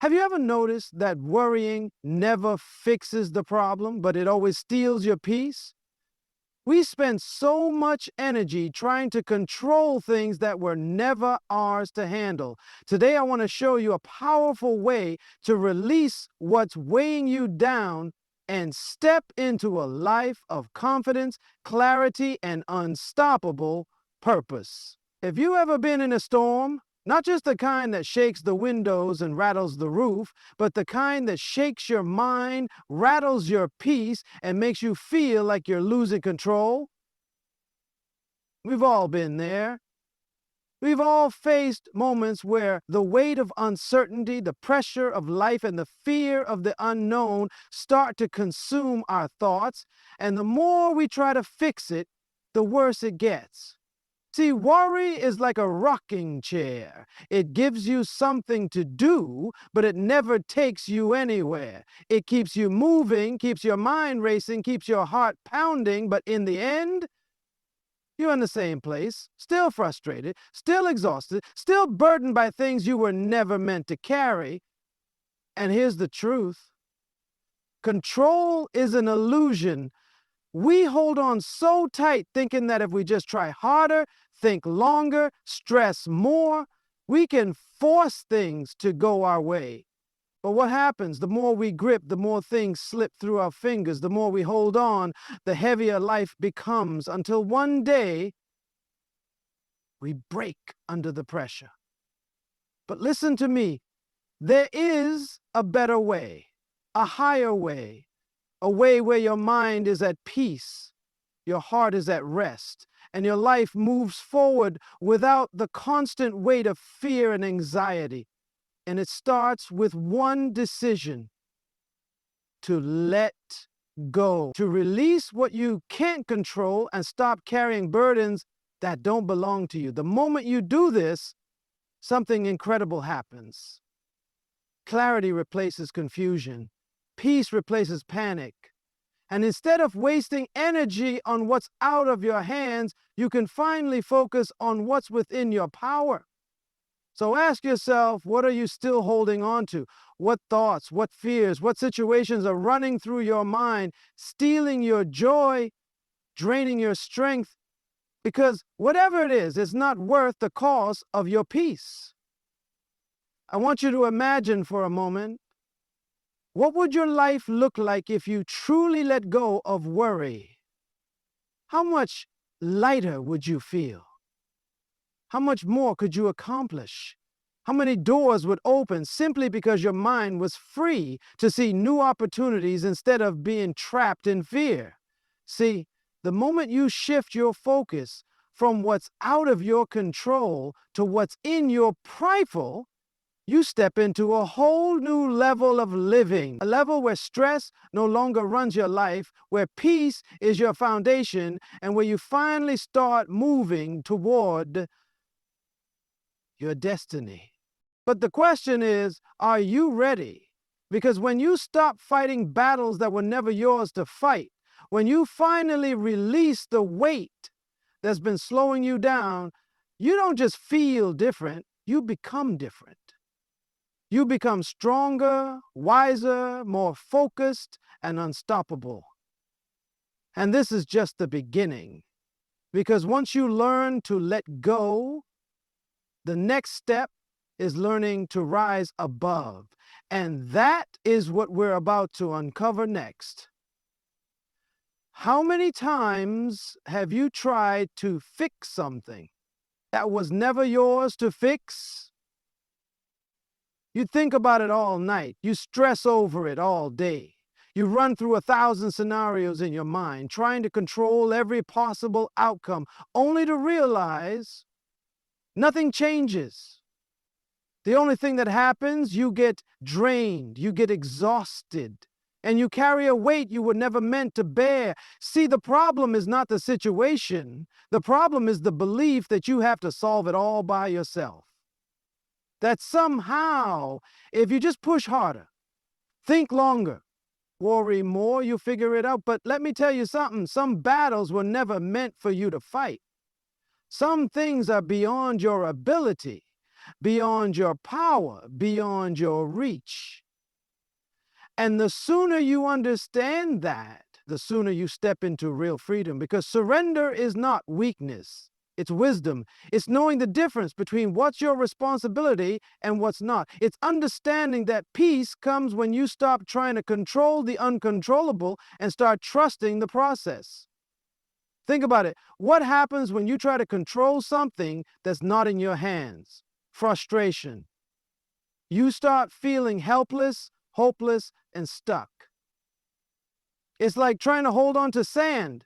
Have you ever noticed that worrying never fixes the problem, but it always steals your peace? We spend so much energy trying to control things that were never ours to handle. Today, I want to show you a powerful way to release what's weighing you down and step into a life of confidence, clarity, and unstoppable purpose. Have you ever been in a storm? Not just the kind that shakes the windows and rattles the roof, but the kind that shakes your mind, rattles your peace, and makes you feel like you're losing control? We've all been there. We've all faced moments where the weight of uncertainty, the pressure of life, and the fear of the unknown start to consume our thoughts, and the more we try to fix it, the worse it gets. See, worry is like a rocking chair. It gives you something to do, but it never takes you anywhere. It keeps you moving, keeps your mind racing, keeps your heart pounding, but in the end, you're in the same place, still frustrated, still exhausted, still burdened by things you were never meant to carry. And here's the truth. Control is an illusion. We hold on so tight thinking that if we just try harder, think longer, stress more, we can force things to go our way. But what happens? The more we grip, the more things slip through our fingers. The more we hold on, the heavier life becomes until one day we break under the pressure. But listen to me. There is a better way, a higher way. A way where your mind is at peace, your heart is at rest, and your life moves forward without the constant weight of fear and anxiety. And it starts with one decision: to let go, to release what you can't control and stop carrying burdens that don't belong to you. The moment you do this, something incredible happens. Clarity replaces confusion. Peace replaces panic. And instead of wasting energy on what's out of your hands, you can finally focus on what's within your power. So ask yourself, what are you still holding on to? What thoughts, what fears, what situations are running through your mind, stealing your joy, draining your strength? Because whatever it is, it's not worth the cost of your peace. I want you to imagine for a moment, what would your life look like if you truly let go of worry? How much lighter would you feel? How much more could you accomplish? How many doors would open simply because your mind was free to see new opportunities instead of being trapped in fear? See, the moment you shift your focus from what's out of your control to what's in your prideful, you step into a whole new level of living, a level where stress no longer runs your life, where peace is your foundation, and where you finally start moving toward your destiny. But the question is, are you ready? Because when you stop fighting battles that were never yours to fight, when you finally release the weight that's been slowing you down, you don't just feel different, you become different. You become stronger, wiser, more focused, and unstoppable. And this is just the beginning. Because once you learn to let go, the next step is learning to rise above. And that is what we're about to uncover next. How many times have you tried to fix something that was never yours to fix? You think about it all night. You stress over it all day. You run through 1,000 scenarios in your mind, trying to control every possible outcome, only to realize nothing changes. The only thing that happens, you get drained, you get exhausted, and you carry a weight you were never meant to bear. See, the problem is not the situation. The problem is the belief that you have to solve it all by yourself. That somehow, if you just push harder, think longer, worry more, you figure it out. But let me tell you something, some battles were never meant for you to fight. Some things are beyond your ability. beyond your power, beyond your reach. And the sooner you understand that, the sooner you step into real freedom, because surrender is not weakness. It's wisdom. It's knowing the difference between what's your responsibility and what's not. It's understanding that peace comes when you stop trying to control the uncontrollable and start trusting the process. Think about it. What happens when you try to control something that's not in your hands? Frustration. You start feeling helpless, hopeless, and stuck. It's like trying to hold on to sand.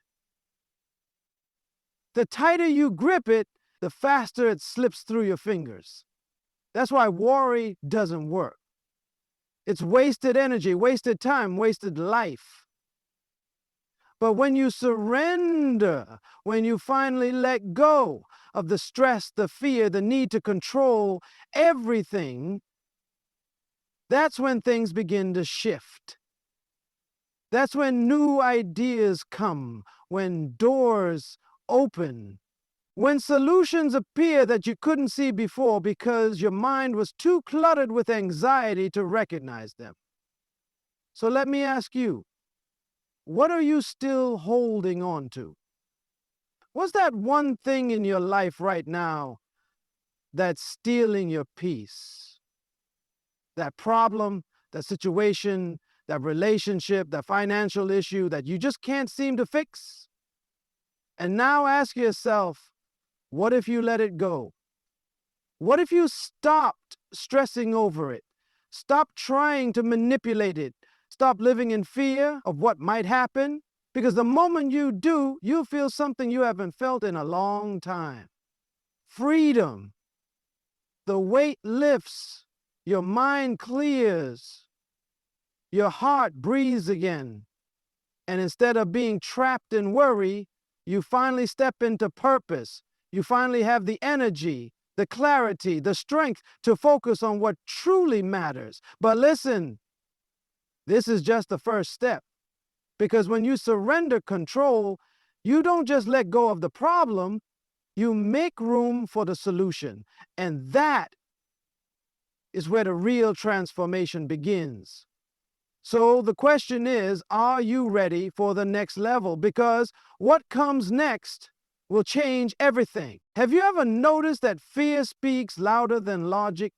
The tighter you grip it, the faster it slips through your fingers. That's why worry doesn't work. It's wasted energy, wasted time, wasted life. But when you surrender, when you finally let go of the stress, the fear, the need to control everything, that's when things begin to shift. That's when new ideas come, when doors open, when solutions appear that you couldn't see before because your mind was too cluttered with anxiety to recognize them. So let me ask you, what are you still holding on to? What's that one thing in your life right now that's stealing your peace? That problem, that situation, that relationship, that financial issue that you just can't seem to fix? And now ask yourself, what if you let it go? What if you stopped stressing over it? Stop trying to manipulate it. Stop living in fear of what might happen. Because the moment you do, you'll feel something you haven't felt in a long time. Freedom. The weight lifts. Your mind clears. Your heart breathes again. And instead of being trapped in worry, you finally step into purpose. You finally have the energy, the clarity, the strength to focus on what truly matters. But listen, this is just the first step. Because when you surrender control, you don't just let go of the problem, you make room for the solution. And that is where the real transformation begins. So the question is, are you ready for the next level? Because what comes next will change everything. Have you ever noticed that fear speaks louder than logic?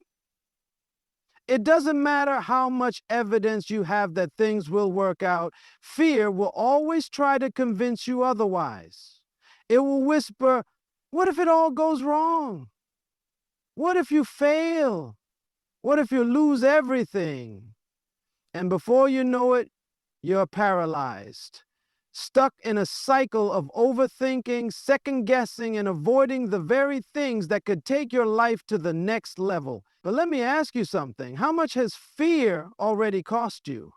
It doesn't matter how much evidence you have that things will work out. Fear will always try to convince you otherwise. It will whisper, what if it all goes wrong? What if you fail? What if you lose everything? And before you know it, you're paralyzed, stuck in a cycle of overthinking, second-guessing, and avoiding the very things that could take your life to the next level. But let me ask you something. How much has fear already cost you?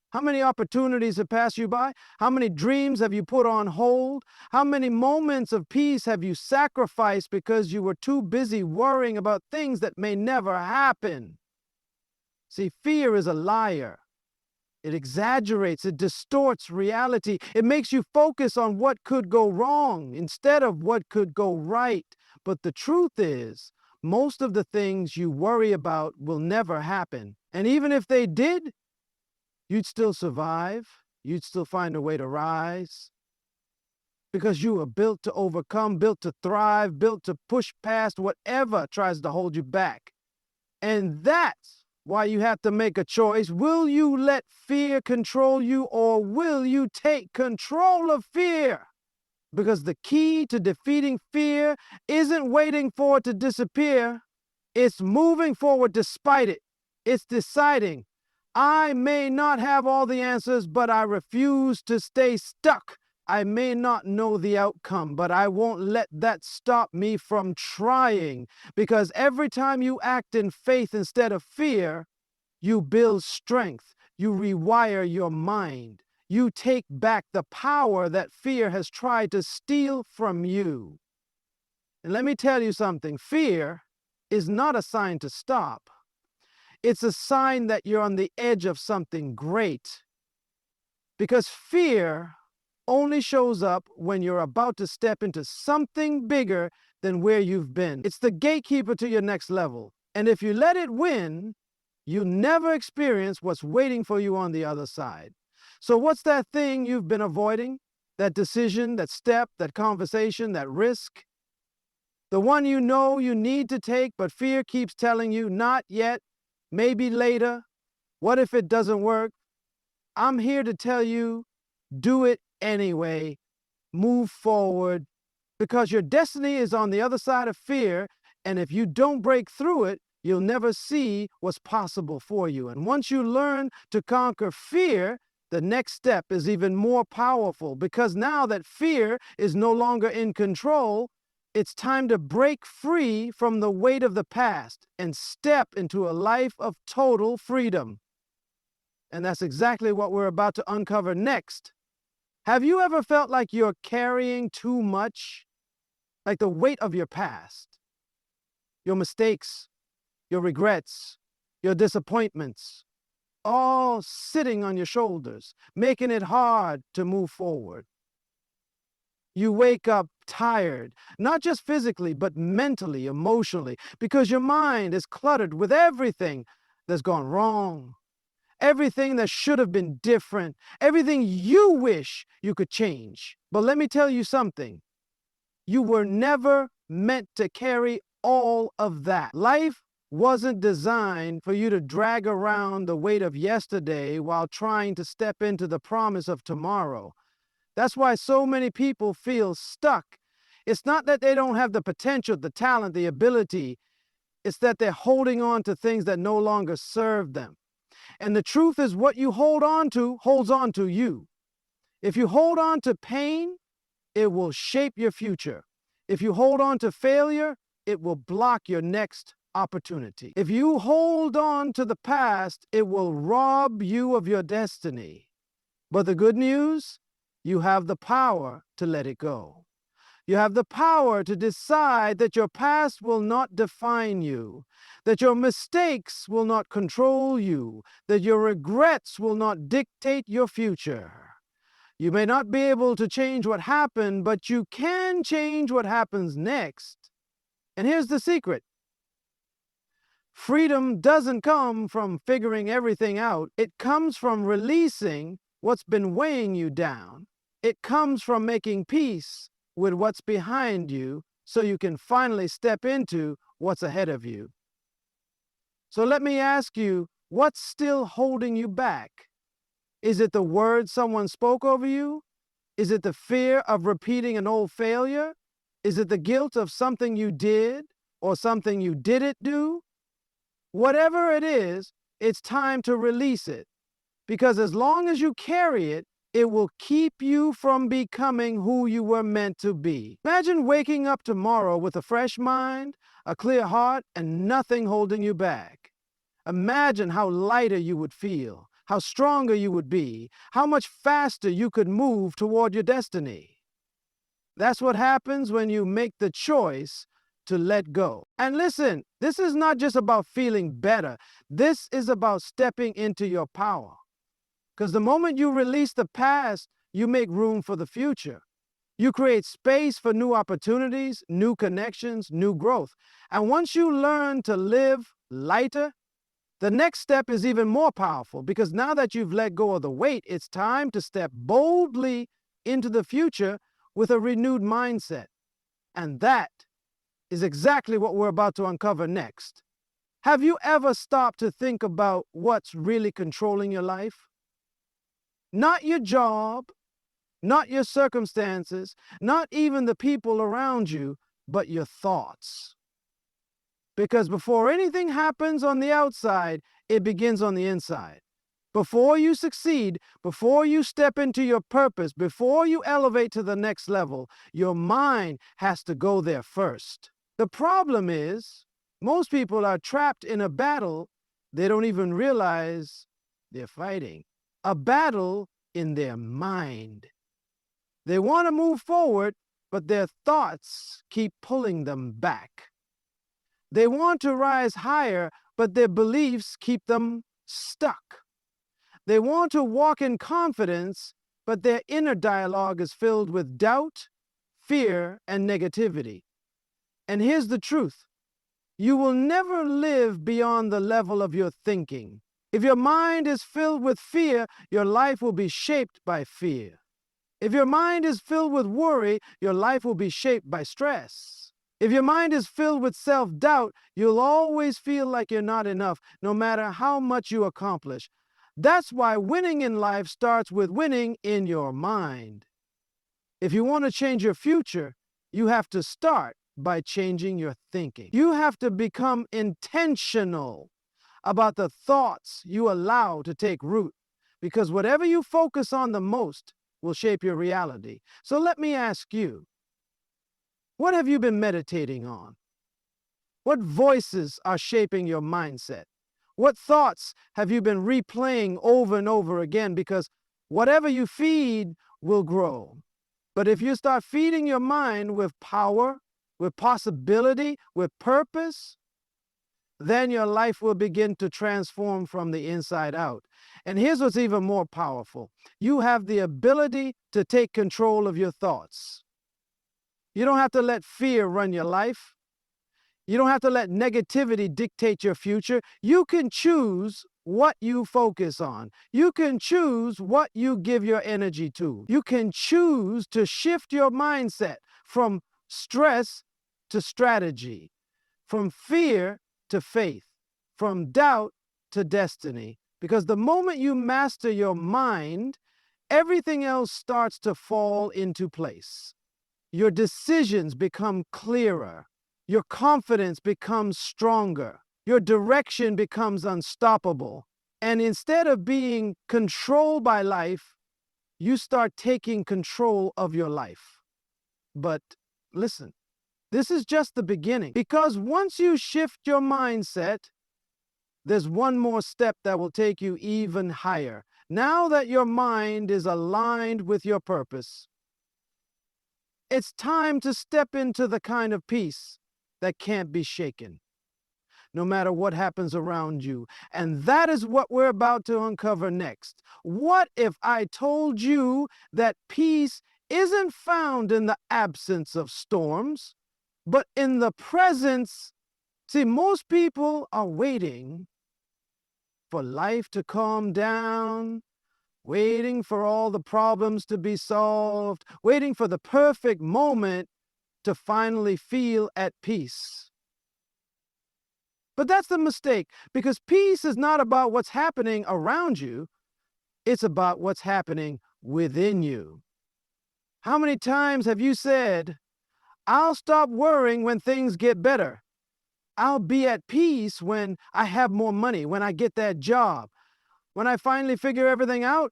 How many opportunities have passed you by? How many dreams have you put on hold? How many moments of peace have you sacrificed because you were too busy worrying about things that may never happen? See, fear is a liar. It exaggerates, it distorts reality. It makes you focus on what could go wrong instead of what could go right. But the truth is, most of the things you worry about will never happen. And even if they did, you'd still survive. You'd still find a way to rise. Because you are built to overcome, built to thrive, built to push past whatever tries to hold you back. And that's why you have to make a choice. Will you let fear control you, or will you take control of fear? Because the key to defeating fear isn't waiting for it to disappear. It's moving forward despite it. It's deciding, I may not have all the answers, but I refuse to stay stuck. I may not know the outcome, but I won't let that stop me from trying. Because every time you act in faith instead of fear, you build strength. You rewire your mind. You take back the power that fear has tried to steal from you. And let me tell you something. Fear is not a sign to stop. It's a sign that you're on the edge of something great. Because fear only shows up when you're about to step into something bigger than where you've been. It's the gatekeeper to your next level. And if you let it win, you never experience what's waiting for you on the other side. So what's that thing you've been avoiding? That decision, that step, that conversation, that risk? The one you know you need to take, but fear keeps telling you, not yet, maybe later. What if it doesn't work? I'm here to tell you, do it anyway. Move forward, because your destiny is on the other side of fear, and if you don't break through it, you'll never see what's possible for you. And once you learn to conquer fear, the next step is even more powerful, because now that fear is no longer in control, it's time to break free from the weight of the past and step into a life of total freedom. And that's exactly what we're about to uncover next. Have you ever felt like you're carrying too much? Like the weight of your past, your mistakes, your regrets, your disappointments, all sitting on your shoulders, making it hard to move forward. You wake up tired, not just physically, but mentally, emotionally, because your mind is cluttered with everything that's gone wrong, everything that should have been different, everything you wish you could change. But let me tell you something. You were never meant to carry all of that. Life wasn't designed for you to drag around the weight of yesterday while trying to step into the promise of tomorrow. That's why so many people feel stuck. It's not that they don't have the potential, the talent, the ability. It's that they're holding on to things that no longer serve them. And the truth is, what you hold on to holds on to you. If you hold on to pain, it will shape your future. If you hold on to failure, it will block your next opportunity. If you hold on to the past, it will rob you of your destiny. But the good news, you have the power to let it go. You have the power to decide that your past will not define you, that your mistakes will not control you, that your regrets will not dictate your future. You may not be able to change what happened, but you can change what happens next. And here's the secret. Freedom doesn't come from figuring everything out. It comes from releasing what's been weighing you down. It comes from making peace with what's behind you so you can finally step into what's ahead of you. So let me ask you, what's still holding you back? Is it the words someone spoke over you? Is it the fear of repeating an old failure? Is it the guilt of something you did or something you didn't do? Whatever it is, it's time to release it. Because as long as you carry it, it will keep you from becoming who you were meant to be. Imagine waking up tomorrow with a fresh mind, a clear heart, and nothing holding you back. Imagine how lighter you would feel, how stronger you would be, how much faster you could move toward your destiny. That's what happens when you make the choice to let go. And listen, this is not just about feeling better. This is about stepping into your power. Because the moment you release the past, you make room for the future. You create space for new opportunities, new connections, new growth. And once you learn to live lighter, the next step is even more powerful, because now that you've let go of the weight, it's time to step boldly into the future with a renewed mindset. And that is exactly what we're about to uncover next. Have you ever stopped to think about what's really controlling your life? Not your job, not your circumstances, not even the people around you, but your thoughts. Because before anything happens on the outside, it begins on the inside. Before you succeed, before you step into your purpose, before you elevate to the next level, your mind has to go there first. The problem is, most people are trapped in a battle they don't even realize they're fighting. A battle in their mind. They want to move forward, but their thoughts keep pulling them back. They want to rise higher, but their beliefs keep them stuck. They want to walk in confidence, but their inner dialogue is filled with doubt, fear, and negativity. And here's the truth. You will never live beyond the level of your thinking. If your mind is filled with fear, your life will be shaped by fear. If your mind is filled with worry, your life will be shaped by stress. If your mind is filled with self-doubt, you'll always feel like you're not enough, no matter how much you accomplish. That's why winning in life starts with winning in your mind. If you want to change your future, you have to start by changing your thinking. You have to become intentional about the thoughts you allow to take root, because whatever you focus on the most will shape your reality. So let me ask you, what have you been meditating on? What voices are shaping your mindset? What thoughts have you been replaying over and over again? Because whatever you feed will grow. But if you start feeding your mind with power, with possibility, with purpose, then your life will begin to transform from the inside out. And here's what's even more powerful. You have the ability to take control of your thoughts. You don't have to let fear run your life. You don't have to let negativity dictate your future. You can choose what you focus on. You can choose what you give your energy to. You can choose to shift your mindset from stress to strategy, from fear to faith, from doubt to destiny. Because the moment you master your mind, everything else starts to fall into place. Your decisions become clearer. Your confidence becomes stronger. Your direction becomes unstoppable. And instead of being controlled by life, you start taking control of your life. But listen, this is just the beginning. Because once you shift your mindset, there's one more step that will take you even higher. Now that your mind is aligned with your purpose, it's time to step into the kind of peace that can't be shaken, no matter what happens around you. And that is what we're about to uncover next. What if I told you that peace isn't found in the absence of storms, but in the presence? See, most people are waiting for life to calm down, waiting for all the problems to be solved, waiting for the perfect moment to finally feel at peace. But that's the mistake, because peace is not about what's happening around you. It's about what's happening within you. How many times have you said, I'll stop worrying when things get better. I'll be at peace when I have more money, when I get that job, when I finally figure everything out?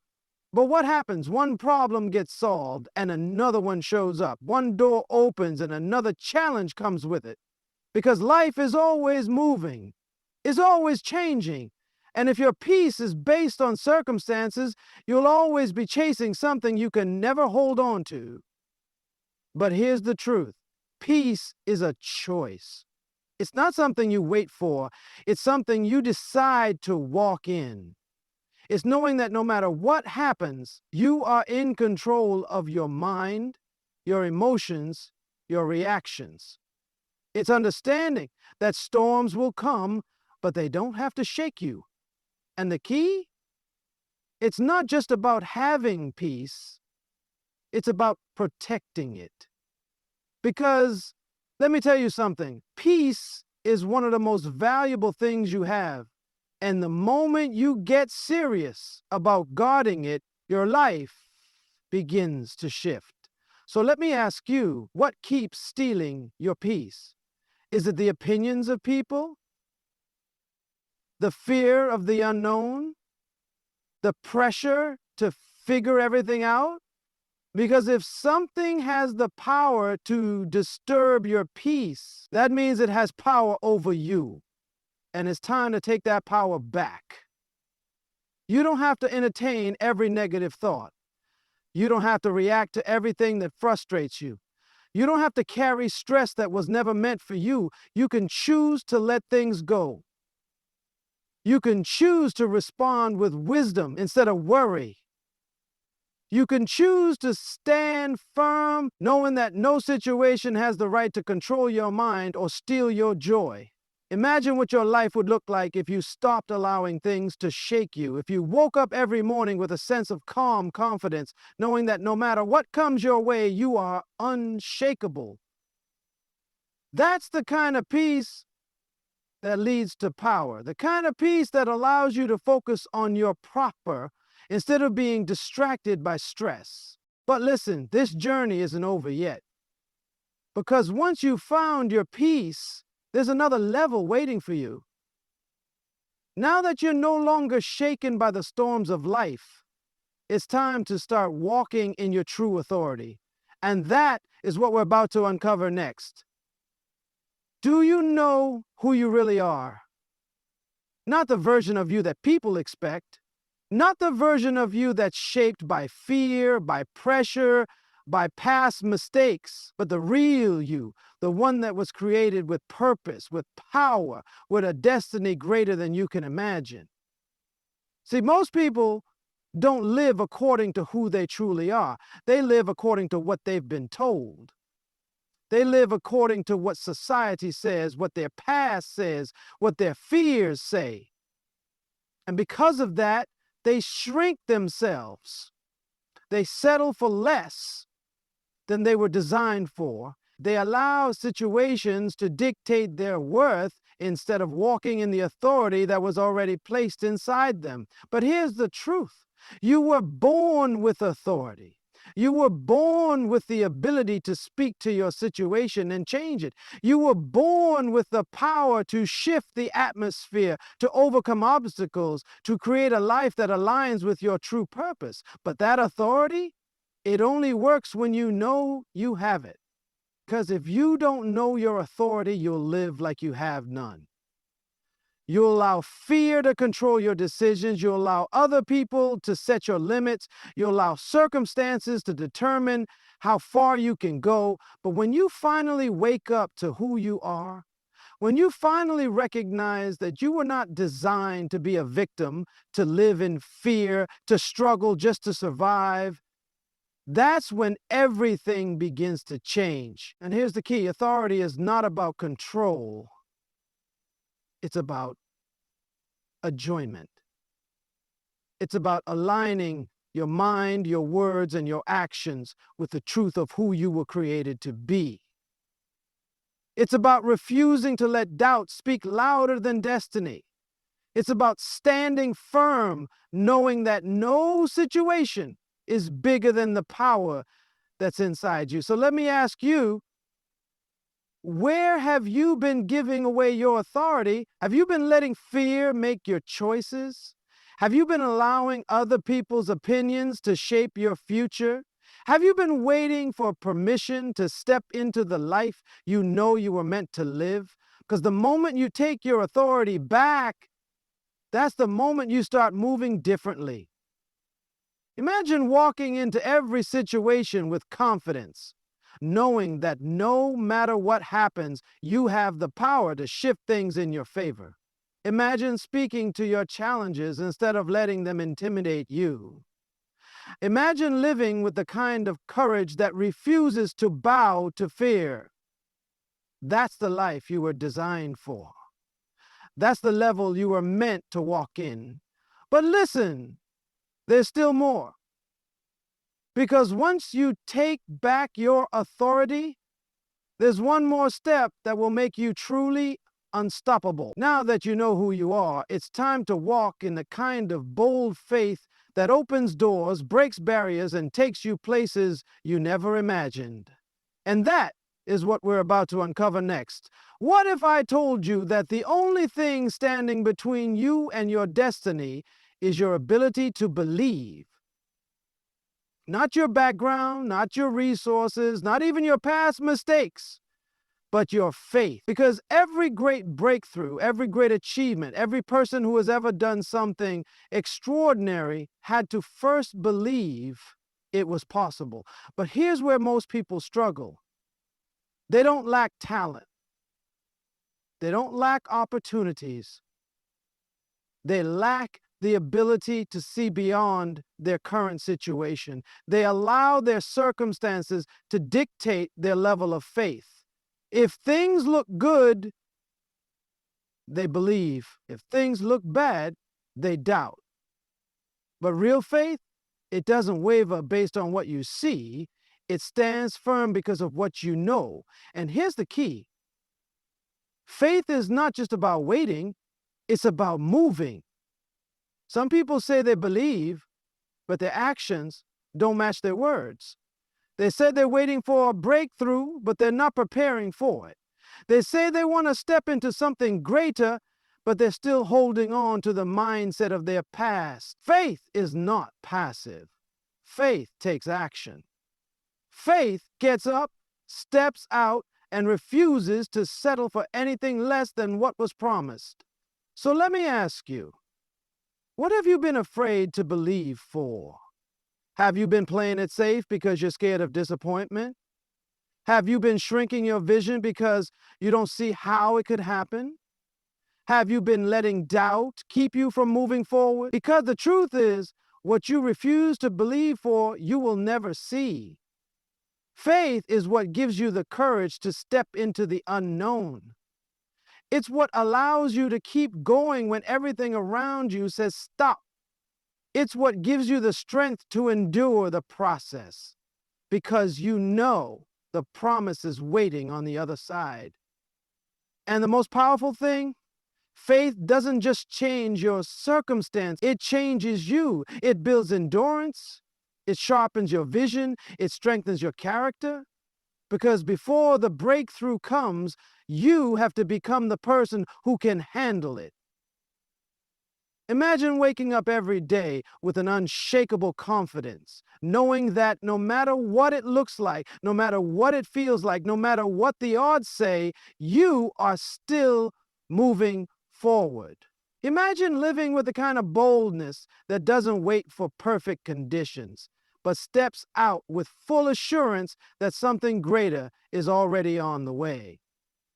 But what happens? One problem gets solved and another one shows up. One door opens and another challenge comes with it. Because life is always moving, is always changing. And if your peace is based on circumstances, you'll always be chasing something you can never hold on to. But here's the truth. Peace is a choice. It's not something you wait for. It's something you decide to walk in. It's knowing that no matter what happens, you are in control of your mind, your emotions, your reactions. It's understanding that storms will come, but they don't have to shake you. And the key? It's not just about having peace. It's about protecting it. Because, let me tell you something, peace is one of the most valuable things you have. And the moment you get serious about guarding it, your life begins to shift. So let me ask you, what keeps stealing your peace? Is it the opinions of people? The fear of the unknown? The pressure to figure everything out? Because if something has the power to disturb your peace, that means it has power over you. And it's time to take that power back. You don't have to entertain every negative thought. You don't have to react to everything that frustrates you. You don't have to carry stress that was never meant for you. You can choose to let things go. You can choose to respond with wisdom instead of worry. You can choose to stand firm, knowing that no situation has the right to control your mind or steal your joy. Imagine what your life would look like if you stopped allowing things to shake you, if you woke up every morning with a sense of calm confidence, knowing that no matter what comes your way, you are unshakable. That's the kind of peace that leads to power, the kind of peace that allows you to focus on your proper instead of being distracted by stress. But listen, this journey isn't over yet. Because once you've found your peace, there's another level waiting for you. Now that you're no longer shaken by the storms of life, it's time to start walking in your true authority. And that is what we're about to uncover next. Do you know who you really are? Not the version of you that people expect, not the version of you that's shaped by fear, by pressure, by past mistakes, but the real you, the one that was created with purpose, with power, with a destiny greater than you can imagine. See, most people don't live according to who they truly are. They live according to what they've been told. They live according to what society says, what their past says, what their fears say. And because of that, they shrink themselves. They settle for less than they were designed for. They allow situations to dictate their worth instead of walking in the authority that was already placed inside them. But here's the truth. You were born with authority. You were born with the ability to speak to your situation and change it. You were born with the power to shift the atmosphere, to overcome obstacles, to create a life that aligns with your true purpose. But that authority, it only works when you know you have it. Because if you don't know your authority, you'll live like you have none. You allow fear to control your decisions. You allow other people to set your limits. You allow circumstances to determine how far you can go. But when you finally wake up to who you are, when you finally recognize that you were not designed to be a victim, to live in fear, to struggle just to survive, that's when everything begins to change. And here's the key. Authority is not about control. It's about adjournment. It's about aligning your mind, your words, and your actions with the truth of who you were created to be. It's about refusing to let doubt speak louder than destiny. It's about standing firm, knowing that no situation is bigger than the power that's inside you. So let me ask you, where have you been giving away your authority? Have you been letting fear make your choices? Have you been allowing other people's opinions to shape your future? Have you been waiting for permission to step into the life you know you were meant to live? Because the moment you take your authority back, that's the moment you start moving differently. Imagine walking into every situation with confidence, knowing that no matter what happens, you have the power to shift things in your favor. Imagine speaking to your challenges instead of letting them intimidate you. Imagine living with the kind of courage that refuses to bow to fear. That's the life you were designed for. That's the level you were meant to walk in. But listen, there's still more. Because once you take back your authority, there's one more step that will make you truly unstoppable. Now that you know who you are, it's time to walk in the kind of bold faith that opens doors, breaks barriers, and takes you places you never imagined. And that is what we're about to uncover next. What if I told you that the only thing standing between you and your destiny is your ability to believe? Not your background, not your resources, not even your past mistakes, but your faith. Because every great breakthrough, every great achievement, every person who has ever done something extraordinary had to first believe it was possible. But here's where most people struggle. They don't lack talent. They don't lack opportunities. They lack the ability to see beyond their current situation. They allow their circumstances to dictate their level of faith. If things look good, they believe. If things look bad, they doubt. But real faith, it doesn't waver based on what you see. It stands firm because of what you know. And here's the key. Faith is not just about waiting, it's about moving. Some people say they believe, but their actions don't match their words. They say they're waiting for a breakthrough, but they're not preparing for it. They say they want to step into something greater, but they're still holding on to the mindset of their past. Faith is not passive. Faith takes action. Faith gets up, steps out, and refuses to settle for anything less than what was promised. So let me ask you, what have you been afraid to believe for? Have you been playing it safe because you're scared of disappointment? Have you been shrinking your vision because you don't see how it could happen? Have you been letting doubt keep you from moving forward? Because the truth is, what you refuse to believe for, you will never see. Faith is what gives you the courage to step into the unknown. It's what allows you to keep going when everything around you says stop. It's what gives you the strength to endure the process because you know the promise is waiting on the other side. And the most powerful thing, faith doesn't just change your circumstance, it changes you. It builds endurance, it sharpens your vision, it strengthens your character. Because before the breakthrough comes, you have to become the person who can handle it. Imagine waking up every day with an unshakable confidence, knowing that no matter what it looks like, no matter what it feels like, no matter what the odds say, you are still moving forward. Imagine living with the kind of boldness that doesn't wait for perfect conditions, but steps out with full assurance that something greater is already on the way.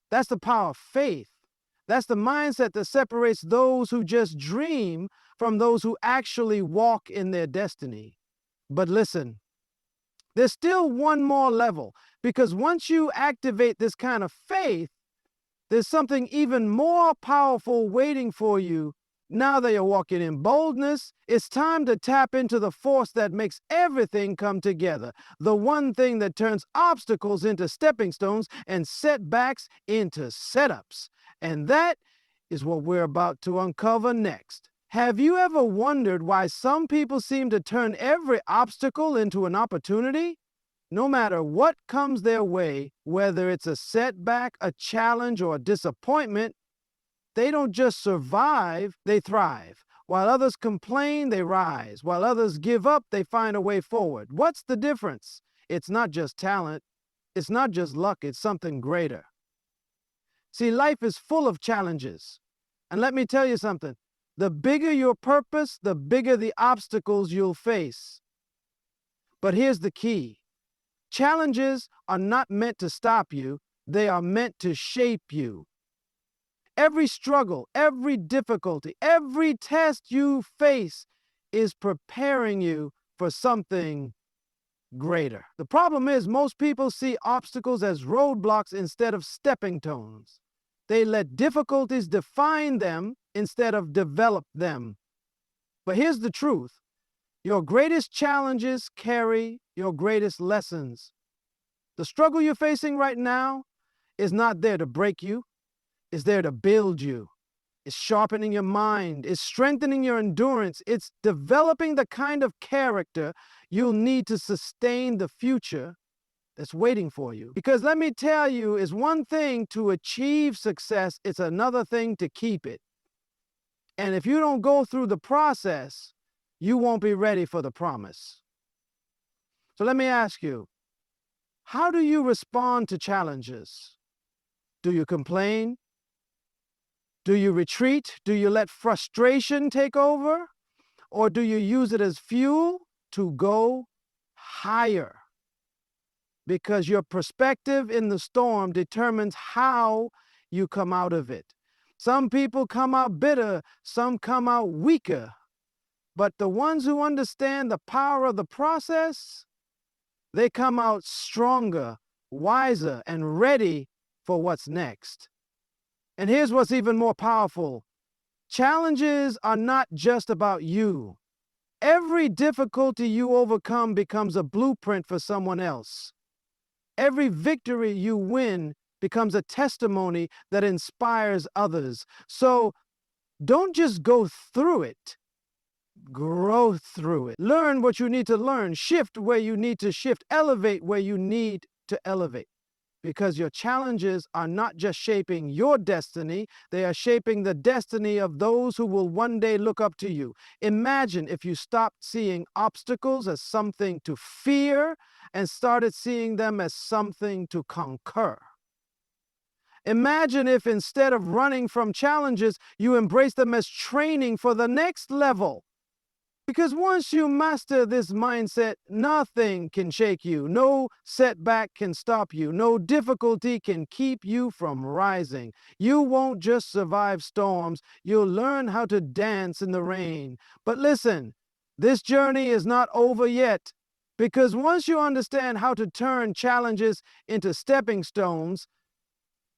That's the power of faith. That's the mindset that separates those who just dream from those who actually walk in their destiny. But listen, there's still one more level, because once you activate this kind of faith, there's something even more powerful waiting for you. Now that you're walking in boldness, it's time to tap into the force that makes everything come together. The one thing that turns obstacles into stepping stones and setbacks into setups. And that is what we're about to uncover next. Have you ever wondered why some people seem to turn every obstacle into an opportunity? No matter what comes their way, whether it's a setback, a challenge, or a disappointment, they don't just survive, they thrive. While others complain, they rise. While others give up, they find a way forward. What's the difference? It's not just talent. It's not just luck. It's something greater. See, life is full of challenges. And let me tell you something. The bigger your purpose, the bigger the obstacles you'll face. But here's the key. Challenges are not meant to stop you. They are meant to shape you. Every struggle, every difficulty, every test you face is preparing you for something greater. The problem is most people see obstacles as roadblocks instead of stepping stones. They let difficulties define them instead of develop them. But here's the truth. Your greatest challenges carry your greatest lessons. The struggle you're facing right now is not there to break you. It's there to build you. It's sharpening your mind. It's strengthening your endurance. It's developing the kind of character you'll need to sustain the future that's waiting for you. Because let me tell you, it's one thing to achieve success. It's another thing to keep it. And if you don't go through the process, you won't be ready for the promise. So let me ask you, how do you respond to challenges? Do you complain? Do you retreat? Do you let frustration take over? Or do you use it as fuel to go higher? Because your perspective in the storm determines how you come out of it. Some people come out bitter, some come out weaker. But the ones who understand the power of the process, they come out stronger, wiser, and ready for what's next. And here's what's even more powerful. Challenges are not just about you. Every difficulty you overcome becomes a blueprint for someone else. Every victory you win becomes a testimony that inspires others. So don't just go through it. Grow through it. Learn what you need to learn. Shift where you need to shift. Elevate where you need to elevate. Because your challenges are not just shaping your destiny, they are shaping the destiny of those who will one day look up to you. Imagine if you stopped seeing obstacles as something to fear and started seeing them as something to conquer. Imagine if instead of running from challenges, you embrace them as training for the next level. Because once you master this mindset, nothing can shake you. No setback can stop you. No difficulty can keep you from rising. You won't just survive storms. You'll learn how to dance in the rain. But listen, this journey is not over yet. Because once you understand how to turn challenges into stepping stones,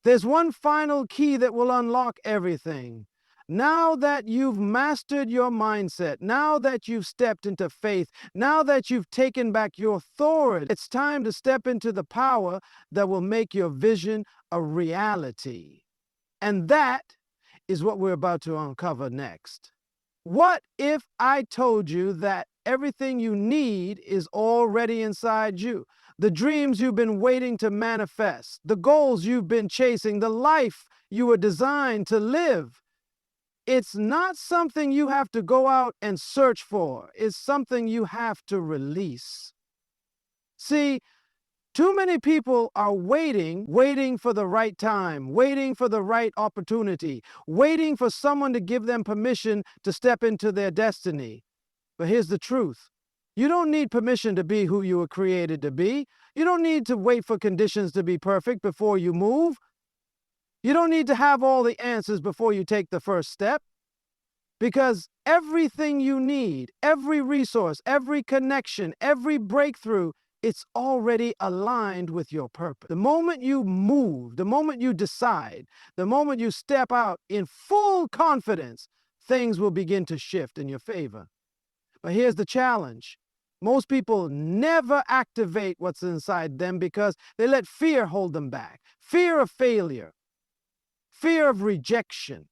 there's one final key that will unlock everything. Now that you've mastered your mindset, now that you've stepped into faith, now that you've taken back your authority, it's time to step into the power that will make your vision a reality. And that is what we're about to uncover next. What if I told you that everything you need is already inside you? The dreams you've been waiting to manifest, the goals you've been chasing, the life you were designed to live. It's not something you have to go out and search for. It's something you have to release. See, too many people are waiting for the right time, waiting for the right opportunity, waiting for someone to give them permission to step into their destiny. But here's the truth. You don't need permission to be who you were created to be. You don't need to wait for conditions to be perfect before you move. You don't need to have all the answers before you take the first step. Because everything you need, every resource, every connection, every breakthrough, it's already aligned with your purpose. The moment you move, the moment you decide, the moment you step out in full confidence, things will begin to shift in your favor. But here's the challenge. Most people never activate what's inside them because they let fear hold them back. Fear of failure, fear of rejection,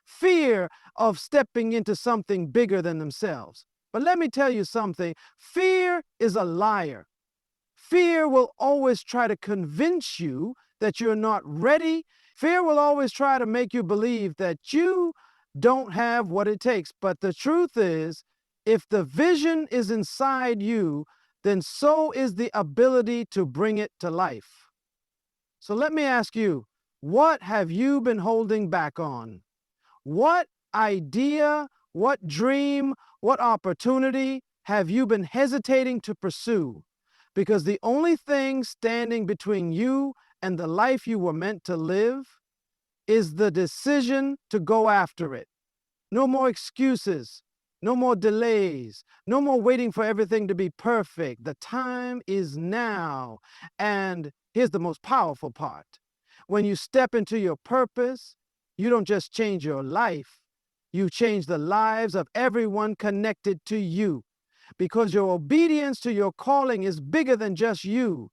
fear of stepping into something bigger than themselves. But let me tell you something. Fear is a liar. Fear will always try to convince you that you're not ready. Fear will always try to make you believe that you don't have what it takes. But the truth is, if the vision is inside you, then so is the ability to bring it to life. So let me ask you, what have you been holding back on? What idea, what dream, what opportunity have you been hesitating to pursue? Because the only thing standing between you and the life you were meant to live is the decision to go after it. No more excuses. No more delays. No more waiting for everything to be perfect. The time is now. And here's the most powerful part. When you step into your purpose, you don't just change your life. You change the lives of everyone connected to you. Because your obedience to your calling is bigger than just you.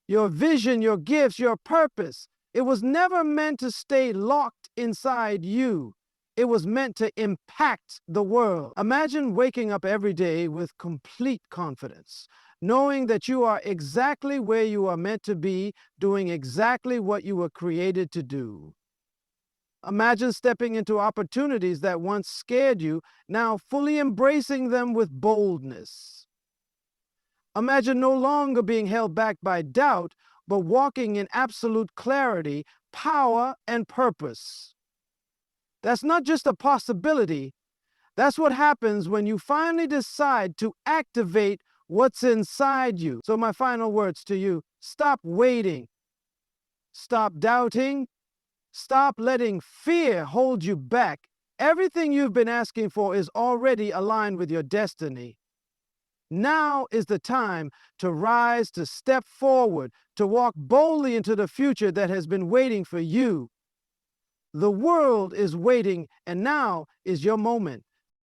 Your vision, your gifts, your purpose, it was never meant to stay locked inside you. It was meant to impact the world. Imagine waking up every day with complete confidence, knowing that you are exactly where you are meant to be, doing exactly what you were created to do. Imagine stepping into opportunities that once scared you, now fully embracing them with boldness. Imagine no longer being held back by doubt, but walking in absolute clarity, power, and purpose. That's not just a possibility. That's what happens when you finally decide to activate what's inside you. So my final words to you, stop waiting. Stop doubting. Stop letting fear hold you back Everything you've been asking for is already aligned with your destiny. Now is the time to rise, to step forward, to walk boldly into the future that has been waiting for you. The world is waiting, and now is your moment.